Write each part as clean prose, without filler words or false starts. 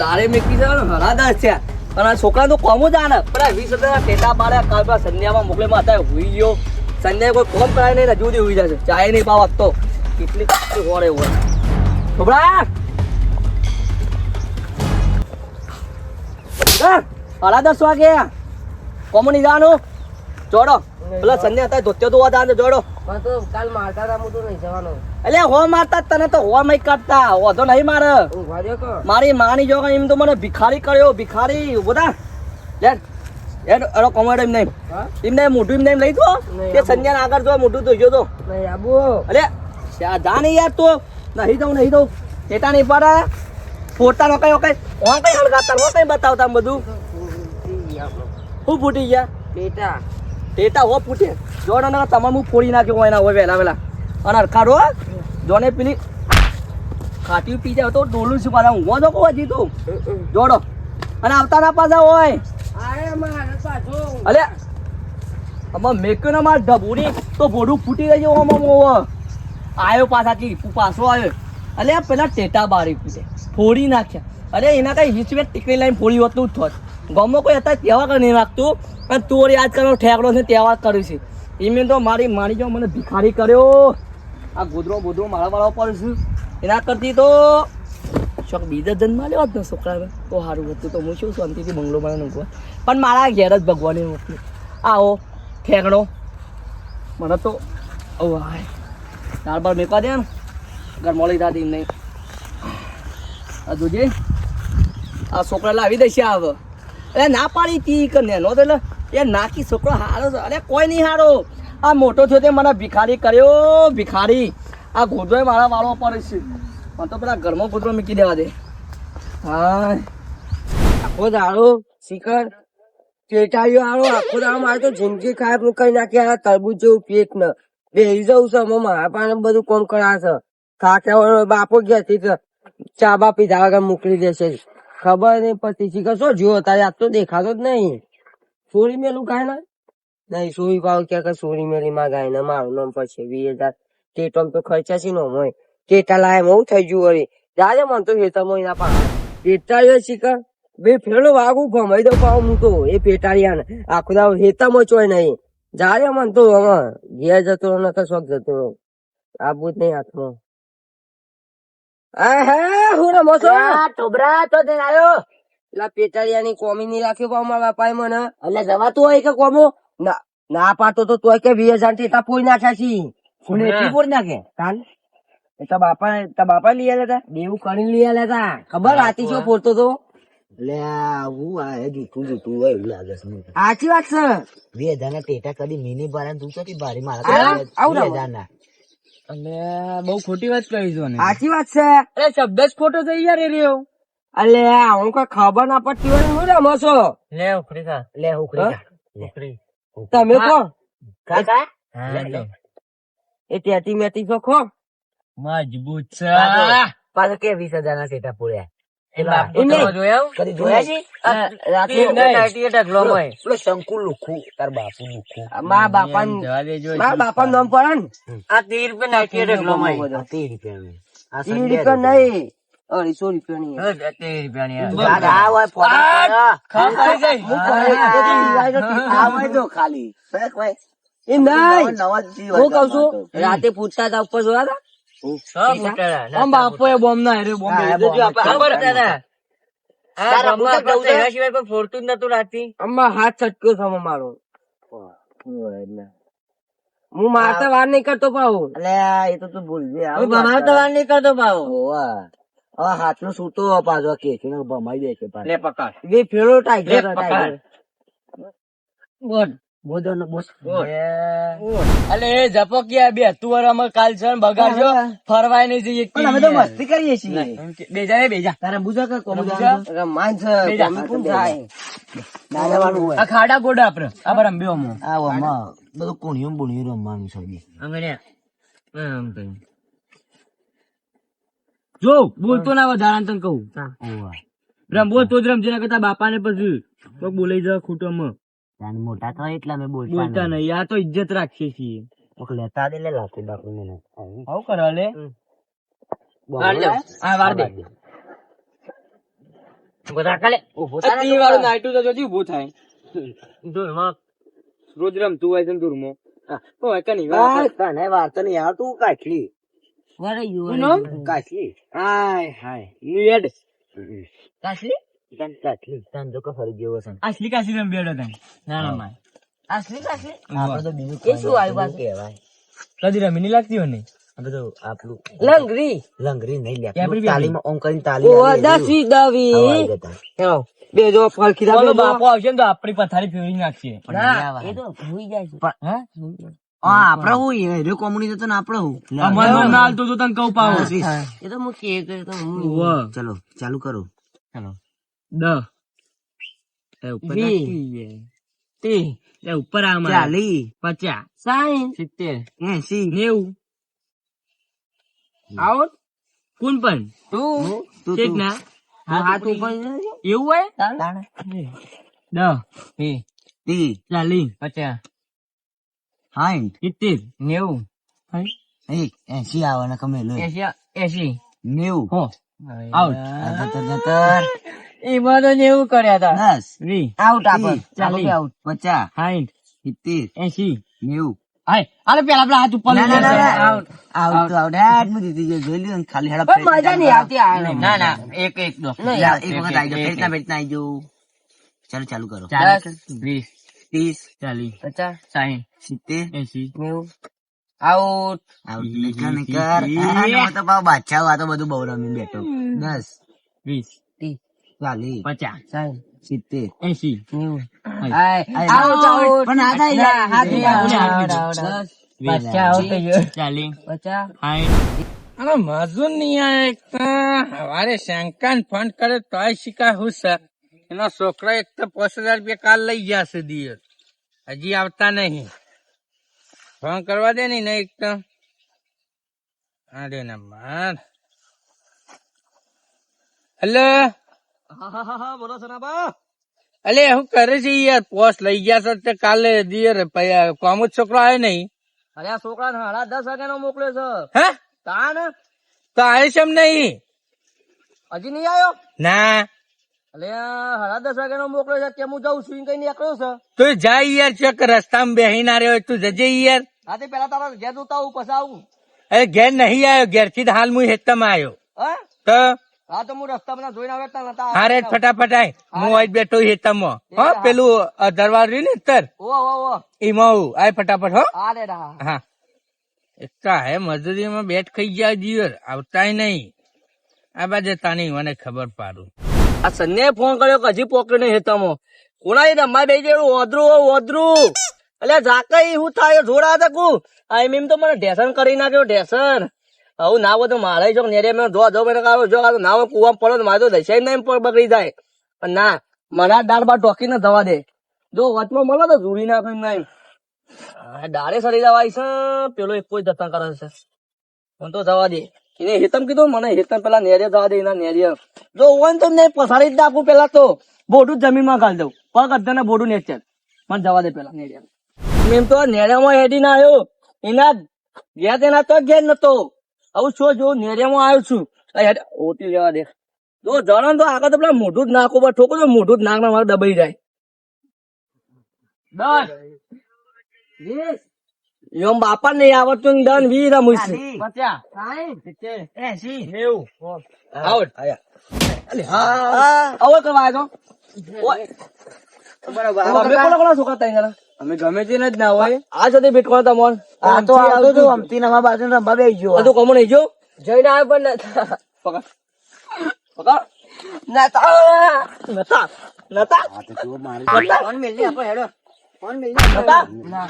દારે મેકી છે ને હરાદાર છે અને આ છોકરા તો કોમ જ આને પેલા 20,000 ટેટા પાડ્યા કાલ પેલા સંધ્યામાં મોકલે માં હતા હુઈ ગયો સંધ્યા કોઈ કોમ કરાય નહીં હજુ સુધી હુઈ જશે ચાય નહીં પાવ આપતો કેટલી હોરે હોય છોકરા હરાદાર શું વાગે કોમ નહીં જવાનું જોડો પેલા સંધ્યા હતા ધોત્યો તો હતા જોડો તો કાલ મારતા હતા હું તો નહીં જવાનો એટલે હો મારતા તને તો હો મય કાઢતા વધો નહીં મારે મારી માની જો એમ તો મને ભિખારી કર્યો ભિખારી બધા લે એનો કોમેડ એમ નહીં એમ નહીં મોઢું એમ નહીં લઈ દો તે સંજ્ઞાન આગળ જો મોઢું તો જો તો નહીં આબુ અરે જા નહીં યાર તો નહીં દઉં ટેટા નહીં પડે ફોટા નો કઈ કઈ હળગાતા હો કઈ બતાવતા બધું હું ફૂટી ગયા ટેટા હો ફૂટે જોડો ને તમારે હું ફોડી નાખ્યો એના હોય વહેલા અને અરખાડો જોને પેલી ખાટી પી જાય તો ડોલું છું પાછા ઊંઘો તો કહો હજી તું જોડો અને આવતા ના પાછા હોય અલે આમાં મેક્યો ને માર ઢબુડી તો ભોડું ફૂટી ગઈ આવ્યો પાછાથી પાછો આવ્યો અલે પેલા ટેટા બારી પીધે ફોડી નાખ્યા અરે એના કઈ 20 મિનિટ ટીકડી લાઈન ફોડી હોતું જ થોત ગમો કોઈ હતા તહેવાર કરી નહીં રાખતું અને તું આજકાલનો ઠેકડો છે તહેવાર કર્યું છે એમને તો મારી જો મને ભિખારી કર્યો આ ગોદરો મારા પર છું એના કરતી તો શોખ બીજા જન્મ લેવા જ ને છોકરા તો સારું હતું તો હું શું શાંતિથી બંગલો બનાવી નાખવા પણ મારા ઘેર જ ભગવાને હતું આવો ઠેકડો મને તો હાય દાળ બાર મેકવા દે ને ઘર મળી દાદી નહીં આ જોજે આ છોકરા લાવી દેશે આવે એટલે ના પાડી તી કે નેનો તો એટલે એ નાખી છોકરો હારો છે અરે કોઈ નહીં હારો આ મોટો થયો તે મને ભિખારી કર્યો ભિખારી આ ગોદરો મારા વાળો પડે છે પણ તો પેલા ઘરમાં ગોદરો મૂકી દેવા દે હા આખો દાડો શિખર ટેટાઈઓ આવો આખો દાડો મારે તો જિંદગી ખાય કઈ નાખ્યા તરબૂચ જેવું પેટ ને બેસી જવું છે મારા પાસે બધું કોમ કરાશે કાકા બાપો ગયા ચા બા પીધા વગર મોકલી દેશે ખબર નહીં પછી શિખર શું જોયો તારે આજ તો દેખાતો જ નહીં સોરી મેલું કાય ને નહીં સોરી પાવ ક્યાં સોરી મેલી માં ગાય ને મારું નામ પછી 20,000 ટેટમ તો ખર્ચા છે નો હોય ટેટા લાય બહુ થઈ ગયું વળી જાજે મન તો હેતમ એના પા ટેટાળીઓ શિખર બે ફેરો વાગું ભમાઈ દઉં પાવ હું તો એ પેટાળિયા ને આખું દાવ હેતમ ચોય નહીં જાજે મન તો ઘેર જતો ન તો શોખ જતો આબુ જ નહીં હાથમાં હું રમો ટોબરા તો આવ્યો પેલા પેટાળિયાની કોમી નહીં રાખ્યો પાવ મારા બાપાએ મને એટલે જવાતું હોય કે કોમો ના પાતો તો તોય કે 20,000 ટેટા પોઈ નાખ્યા છી એટલી પોઈ નાખે કાન તા બાપા લઈ આલ્યા તા દેવું કરી લઈ આલ્યા તા ખબર રાતી શું પોરતો તો જૂઠું હોય એવું લાગે છે સાચી વાત છે 2,000 ના ટેટા કદી મિની ભરા તું ચોથી ભારી મારા 2,000 ના અને બહુ ખોટી વાત કરી છો સાચી વાત છે અરે શબ્દ જ ખોટો થઈ યાર એ રહ્યો અલે હું કઈ ખબર ના પડતી હોય હું રમો છો લે ઉખડી ખા તમે કો કાકા એ ત્યાંથી મેથી તો ખો મજબૂત છે પાછો કે 20,000 ના ટેટા પૂર્યા શંકુ લુખું તાર બાપુ લુખું મારા બાપા નામ પડે ને આ 13 રૂપિયા 30 રૂપિયા નહીં 250 રૂપિયાની ખાલી એ નહીં હું કઉ છું રાતે પૂછતા હતા ઉપર જોયા હતા બાપો એ બોમ્બ ના ફોડતું જ નતું રાતી આમાં હાથ છટક્યો છે મારો હું મારતા વાર નહીં કરતો પાવ એ તો તું ભૂલ મારતા વાર નહીં કરતો પાવ હવે હાથ નો સૂતો પાછો કે ભમાઈ દે છે લે પકડ બે ફેરો ટાઈગર અલે એ ઝપકિયા બે તું અમે કાલ છે બગાડજો ફરવાય નહીં જઈએ અમે તો મસ્તી કરીએ છીએ બેજા તારા બુજા કે ખાડા ગોડા આપડે આ પર અંબે બધું કુણિયું બુણિયું રમવાનું છે જો બોલતો ના વધારા તને કહું રમ બોલ તો જ રમજે ના કરતા બાપા ને પછી બોલાઈ જાય ખૂટોમાં મોટા તો એટલા મેં બોલતા નહીં આ તો ઇજ્જત રાખીએ છીએ લેતા દે લે લાકડી બાકડી ને આવું કરવા લે હા વાર દે બધા કાલે ઉભો આ તી વાળું નાઈટું તો જોજી ઊભું થાય દૂરમાં રોજ રમતું હોય છે ને દૂરમાં તો હોય કે નહીં તને વાર્તા નહીં આવતું કાચલી કાચલી હાય હાય લિયડ કાચલી તને જો કે ફરી ગયો છે આસલી કાસી રમ બેડો તને ના ના માય આપણે તો બીજું એ શું આવ્યું પાછું? કહેવાય કદી રમી નહીં લાગતી હોય ને આ બધું આપણું લંગરી લંગરી નહીં લે કેપરી તાલીમાં ઓમ કરીને તાલી ઓ આલી દસી એવી. દવી હવાઈ જતા. હેલો બે જો ફળ ખીધા બે બાપો આવશે ને તો આપણી પથારી ફેરવી નાખશે પણ એ તો ભૂઈ જાય છે હા આપણે હું હેરો કોમ્યુનિટી તો ને આપણે હું અમારું નામ હાલતું તો તને કહું પાવો એ તો હું કે તો ચલો ચાલુ કરો હેલો દ એ ઉપર વી. નાખી તી એ ઉપર આ મારે. 40 50 60 70 80 90 આઉટ કોણ પણ તું ઠીક ના હાથ ઉપર એવું હોય તાણે 10 30 40 50 70 90 80 આવે ને કમે લો 80 90 હો આઉટ જતર એમાં તો એવું કર્યા હતા 10 વી આઉટ આપણ 40 આઉટ 50 60 70 80 90 હાય આલે પેલા આપડા હાથ ઉપર ના ના ના આઉટ આઉટ તો આઉટ હેડ મુ દીધી જોઈ લ્યો ને ખાલી હેડ મજા નહીં આવતી ના ના એક એક દો એક વખત આવી જાવ પેટના પેટના આવી જાવ ચાલો ચાલુ કરો 10 20 30 40 50 60 70 80 આઉટ આઉટ નીકળ નીકળ તો પાવ બાદશાહ આ તો બધું બહુ રમી બેઠો 10 20 40 50 70 80 આઉટ આઉટ પણ આ થાય યાર હાથ બચ્ચા આઉટ થઈ ગયો 40 50 મજૂર નહીં આવે હવારે શંકાન ફોન કરે તોય શીખા હું સર એનો છોકરો એક તો 5000 રૂપિયા કાલ લઈ જશે દિયર હજી આવતા નહીં ફોન કરવા દે ને એક તો અરે નંબર હેલો બોલો સનાબા અલે હું કરે છે યાર પોસ્ટ લઈ ગયા છો તે કાલે દિયર કોમ જ છોકરો આવ્યો નહીં અરે આ છોકરા 10:30 વાગ્યાનો મોકલ્યો છે હે તાન તો આવ્યો છે એમ નહીં હજી નહીં આવ્યો ના અલે 10:30 વાગ્યાનો મોકલ્યો છે કે હું જાઉં છું કઈ નીકળ્યો છે તું જા યાર ચેક રસ્તામાં બેહી ના રહ્યો તું જજે યાર હા તે પેલા તારા ઘેર જોતા આવું પછી આવું અરે ઘેર નહીં આવ્યો ઘેર થી હાલ હું હેતમ આવ્યો તો હા તો હું રસ્તા બધા જોઈને આવતા નતા હારે ફટાફટ આય હું આજ બેઠો હેતમ હો પેલું દરબાર રહ્યું ને તર એમાં આય ફટાફટ હો હા એટલા હે મજૂરીમાં બેટ ખાઈ ગયા દિયર આવતાય નહીં આ બાજુ તાની મને ખબર પાડું આ સન્યાએ ફોન કર્યો કે હજી પોકડ્યો નહીં હેતમો કોના રમવા બે જેવું ઓદરું એટલે જાકઈ હું થાય જોડા તકું આ એમ તો મને ઢેસન કરી નાખ્યો ઢેસન આવું ના હોય તો મારે જો નેરે મેં જો મને કાઢો જો ના હોય કુવા પડો તો મારે તો દશાઈ નહીં બગડી જાય પણ ના મને દાળ બાર ઢોકીને જવા દે જો વચમાં મળે તો જોડી નાખે નહીં દાળે સરી જવાય છે પેલો એક કોઈ જતા કરે છે મને તો જવા દે એને હેતમ કીધું મને હેતમ પેલા નેરે જવા દે એના નેરે જો હોય તો નહીં પસારી જ નાખું પેલા તો બોડું જમીનમાં ગાળ દઉં પગ અડધા બોડું નેચર મને જવા દે પેલા નેરે એમ તો નેરેમાં હેડી ના આવ્યો એના ગયા તેના તો ઘેર નતો આવું છો જો નેરિયામાં આવ્યો છું ઓટી લેવા દે જો જણ તો આગળ તો પેલા મોઢું જ નાખો પર ઠોકો તો મોઢું જ નાખ મારે દબાઈ જાય 10 એમ બાપા નહીં આવડતું 10 20 રમું છું 50 60 70 80 આઉટ આવો કરવા આવ્યો બરાબર કોના છોકરા તઈ જણા અમે ગમે તે જ ના હોય આ સાથે ભેટ કોણ તમોન આ તો આવતો તો અમતી ના બાજુ રમવા બેસી ગયો આ તો કોમો નહીં જો જઈને આવે પણ પકડ નતા ફોન મેલી આપણે હેડો ફોન મેલી નતા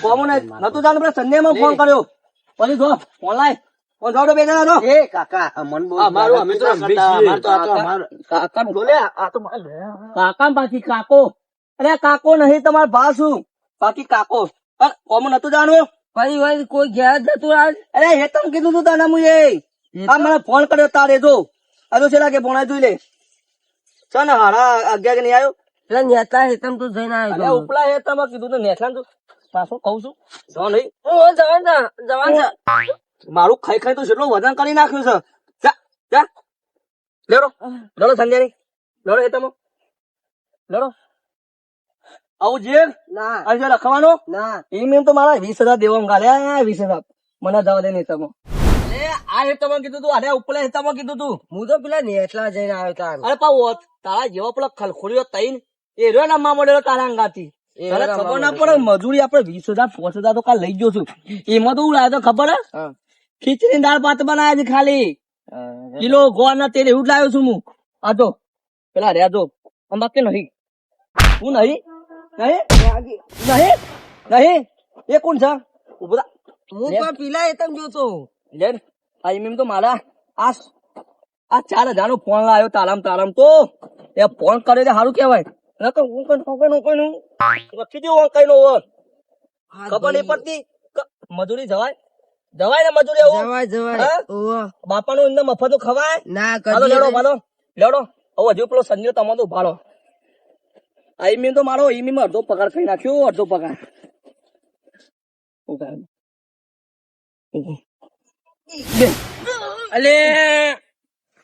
કોમો નતું જાણ પેલા સંદેમાં ફોન કર્યો પછી જો ફોન લાય ફોન જોડો બે જણા જો એ કાકા મન બોલ અમારું અમે તો રમવી છીએ અમાર તો આ તો અમાર કાકા બોલે આ તો કાકા બાકી કાકો અરે કાકો નહીં તમાર ભા શું બાકી કાકો કોમ નતું જાણવું પછી કોઈ ઘેર જતું અરે હેતમ કીધું તું તને હું આ મને ફોન કર્યો તારે જો આ છે કે ભોણા જોઈ લે છે ને 11 નહીં આવ્યો એટલે નેતા હેતમ તું જઈને આવ્યો ઉપલા હેતમ કીધું તો નેસલા તું પાછું કઉ છું જો નહીં જવાન મારું ખાઈ ખાઈ તો જેટલું વજન કરી નાખ્યું છે જા જા લેરો લડો સંજય લેડો હેતમ લડો આવું જે ના આજે લખવાનો ના એમ તો મારા 20,000 દેવા ગાલ્યા 20,000 મને જવા દે નહીં તમે આ હેતમાં કીધું તું અરે ઉપલા હેતમાં કીધું તું હું તો પેલા નેટલા જઈને આવ્યો તાર અરે પાવો તારા જેવા પેલા ખલખોડીઓ તઈન એ રહ્યો ને માં મળેલો તારા અંગાથી તારે ખબર ના પડે મજૂરી આપડે 20,000 5,000 તો કાલ લઈ ગયો છું એમાં તો હું લાવ્યો તો ખબર હે ખીચડી દાળ ભાત બનાવ્યા છે ખાલી કિલો ગોળ ના તેલ એવું જ લાવ્યો છું હું આ તો પેલા રહ્યા તો બાકી નહીં હું નહીં નહીં નહીં એ કોણ છે ઉભો થા. હું પણ પેલા એ તમે જોતો લે આ એમ તો મારા આ 4,000 નો ફોન લાવ્યો તારામ તો એ ફોન કરે તે સારું કેવાય હું કઈ લખી દઉં કઈ નો ખબર નહીં પડતી મજૂરી જવાય ને મજૂરી આવું જવાય જવાય હા? ઓહો બાપા નું એમને મફત ખવાય ના હાલો કરી લેડો હવે હજુ પેલો સંજય તમે તો ભાડો આ ઈમી તો મારો ઈમી માં અડધો પગાર ખાઈ નાખ્યો અડધો પગાર અલે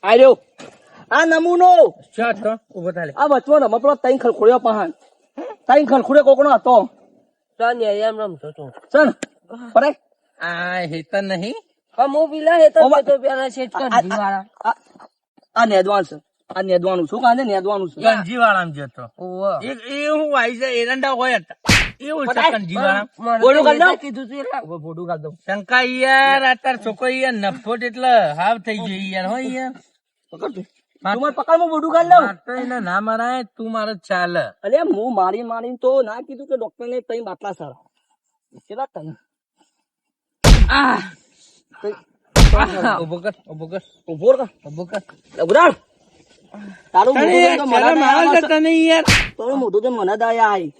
આર્યો આ નમૂનો ઉભો થાય આ વચમાં રમત પેલો તઈ ખલખોડ્યો પહાણ તઈ ખલખોડ્યો કોકનો હતો એમ રમતો તો ચલ પરે આ હેતર નહીં પણ હું પેલા એ તો જોતો પેલા સેટ કરી વાળા આ નેદવાનું શું કાંદે નેદવાનું છે ગંજી વાળા જતો ઓહો એ હું આવી જાય એરંડા હોય હતા એવું છે ગંજી વાળા બોલું કરી દઉં? કીધું તું એટલે ફોટો કાઢ દઉં શંકા યાર અત્યારે છોકરો યાર નફોટ એટલે હાવ થઈ ગયો યાર હો યાર પકડ તું મારે પકડ હું ફોટો કાઢ લઉં તો એને ના મરાય તું મારો ચાલ અરે હું મારી તો ના કીધું કે ડોક્ટર ને તઈ બાટલા સારા કેટલા તને ઉભો કર ઉભો કર ઉભરાડ તારું મોઢું તો મને દયા તને યાર તારું મોઢું તો મને દયા આવી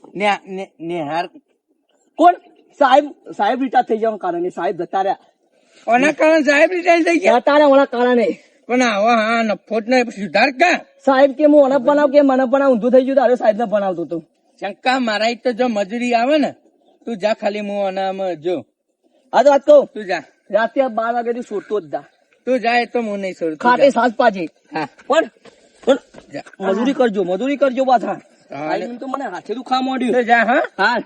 નેહાર કોણ સાહેબ રિટાયર થઈ જવાનું કારણે સાહેબ જતા રહ્યા ઓના કારણે સાહેબ રિટાયર થઈ ગયા જતા રહ્યા ઓના કારણે પણ આવો હા નફોટ ને સુધાર કા સાહેબ કે હું ઓને બનાવ કે મને બનાવ ઊંધું થઈ ગયું તારે સાહેબ ને બનાવતો હતો શંકા મારા તો જો મજૂરી આવે ને તું જા ખાલી હું અનામાં જો આ તો વાત કહું તું જા રાતે 12 વાગ્યાથી છોડતો જ જા તું જાય તો હું નહીં છોડું ખાટે સાસ પાજી હા પણ જા. મજૂરી કરજો પાછા હા. આઈ તો મને હાથે દુખા માંડ્યું તું જા હા હા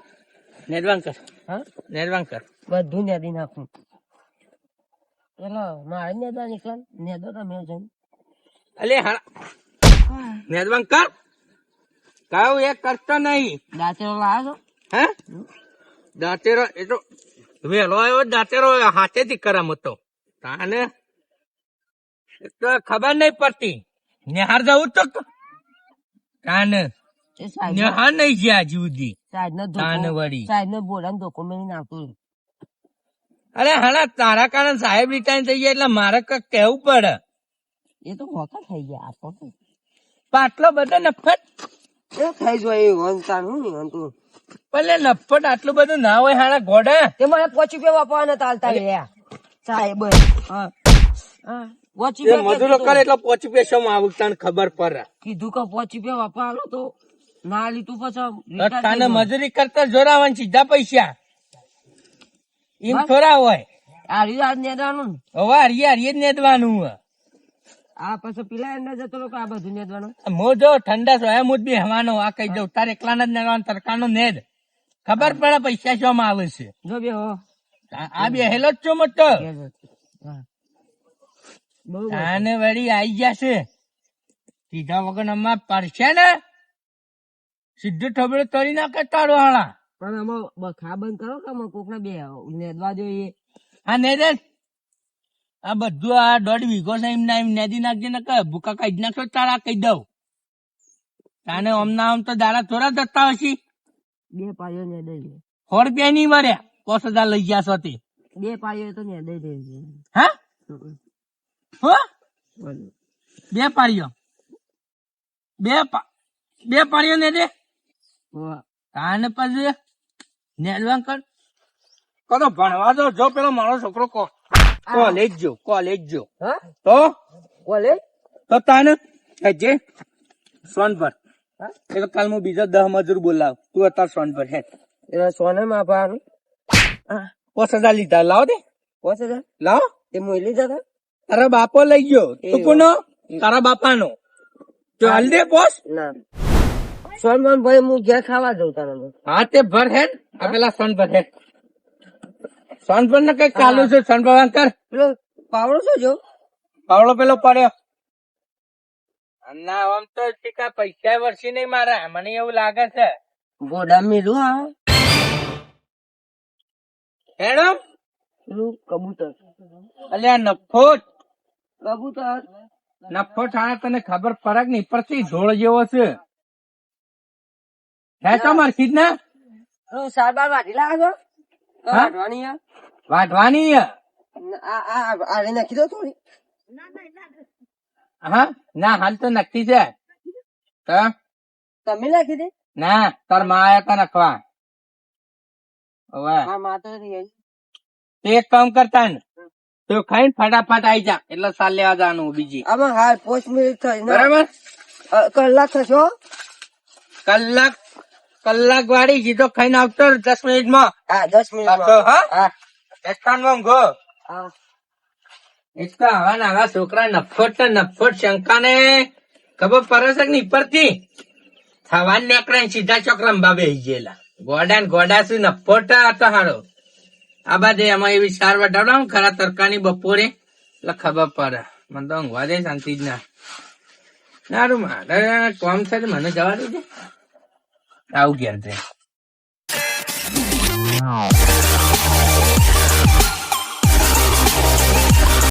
નેરવાન કર હા નેરવાન કર બધું નેદી નાખું પેલો મારે નેદા નીકળ નેદો તમે જઈને અલે હા નેરવાન કર કાવ એ કરતો નહીં દાંતેરો લાવ્યો હે દાંતેરો એ તો વેલો આવ્યો દાંતેરો હાથેથી કરામ હતો તાને એ તો ખબર નહીં પડતી નિહાર જવું તો તાને એ સાહેબ નિહાર નહીં ગયા હજી સુધી સાહેબ નો તાને વળી સાહેબ નો બોલા ધોકો મેં નાખતું અરે હાલા તારા કારણે સાહેબ રિટાયર થઈ ગયા એટલે મારે કઈક કેવું પડે એ તો મોટા થઈ ગયા આ તો આટલો બધો નફટ એ થઈ જાય એ વંચાણ હું નહીં તું ભલે નફટ આટલું બધું ના હોય હાલા ઘોડા તે મને 5 રૂપિયા વાપરવાના ચાલતા રહ્યા સાહેબ હા હા 5 એ મજૂરો કરે એટલે 5 પૈસામાં આવું તને ખબર પડે કીધું કે 5 રૂપિયા વાપરવાનો તો ના લીધું પછી તને મજૂરી કરતા જોરાવાનું સીધા પૈસા એમ થોડા હોય આ નેદવાનું હવે હરિયે જ નેદવાનું હોય આ પછી પેલા એમને જતો લોકો આ બધું નેદવાનું મો જો ઠંડા સોયા મુદ બી હવાનો આ કહી દઉં તારે એકલા જ નેદવાનું તરકાનો નેદ ખબર પડે પૈસા શોમાં આવે છે જો બે હો આ બે હેલો જ છો મોટો હા બહુ આને વળી આઈ જશે સીધા વગર અમાર પડશે ને સીધું ઠબડે તોડી નાખે તારો હાળા પણ આમાં બખા બંધ કરો કે આમાં કોક બે નેદવા જોઈએ હા નેદે આ બધું આ 1.5 વીઘો છે એમ નેદી નાખજે ને કે ભૂકા કાઢી નાખશો તારા કહી દઉં તાને આમ તો દાડા થોડા જતા હશે 2 પાયો નેદાઈ દે 100 રૂપિયા નહીં મળ્યા 5,000 લઈ ગયા છો તે 2 પાયો તો નેદાઈ દે હા હો 2 પાડીઓ 2 પાડીઓ ને દે તાને પછી નેદવાન કર કદો ભણવા દો જો પેલો મારો છોકરો કોલેજ જો હા તો બોલે તો તાને જે સોન પર એટલે કાલ હું બીજો 10 મજૂર બોલાવ તું અત્યારે સોન પર હે એ સોને માં પાવાનું 5,000 લીધા લાવ દે 5000 લાવ એ મોઈલી જતા તારા બાપો લઈ ગયો તું કોનો તારા બાપાનો તો હાલ દે બોસ ના સોનબન ભાઈ હું ઘેર ખાવા જઉં તારે હા તે ભર હેડ આ પેલા સોનભર હેડ સોનભર ને કઈ ચાલુ છે સોનભર કર પેલો પાવડો શું જો પાવડો પેલો પડ્યો ના આમ તો ટીકા પૈસા વર્ષી નહીં મારા મને એવું લાગે છે ગોડા મેલું આ હેડો પેલું કબૂતર અલ્યા નફોટ કબૂતર નફો ઠાણે તને ખબર પડે નહીં પરથી ઢોળ જેવો છે હે તો મારખી જ ને સારવાર વાટી લાગો હા? વાટવાની આ વાઢવાની હે. નાખી દો થોડી હા ના હાલ તો નક્કી છે તો તમે નાખી દે ના તાર માં આયા તા નખવા હવે હા માતો રહી તે એક કામ કરતા ને તો ખાઈને ફટાફટ આઈ જા એટલે સાલ લેવા જવાનું બીજી આમાં હાલ 5 મિનિટ થઈ ને બરાબર કલાક થશો કલાક વાળી સીધો ખાઈને આવતો 10 મિનિટમાં હા 10 મિનિટ પાછો, હા? હા એકાનમાં ઊંઘો. હા એક તો આવા ને આવા છોકરા નફોટ ને નફોટ શંકા ને ખબર પડે છે કે નહીં પડતી થવા નીકળે ને સીધા ચોકરા બાબે ગયેલા ગોડા ને ગોડા શું નફોટ હતો હારો આ બાજુ એમાં એવી સાર વટાવડા ખરા તરકાની બપોરે એટલે ખબર પડે મને તો ઊંઘવા દે શાંતિ જ ના સારું મારે કોમ છે તો મને જવા દેજે આવું ઘેર છે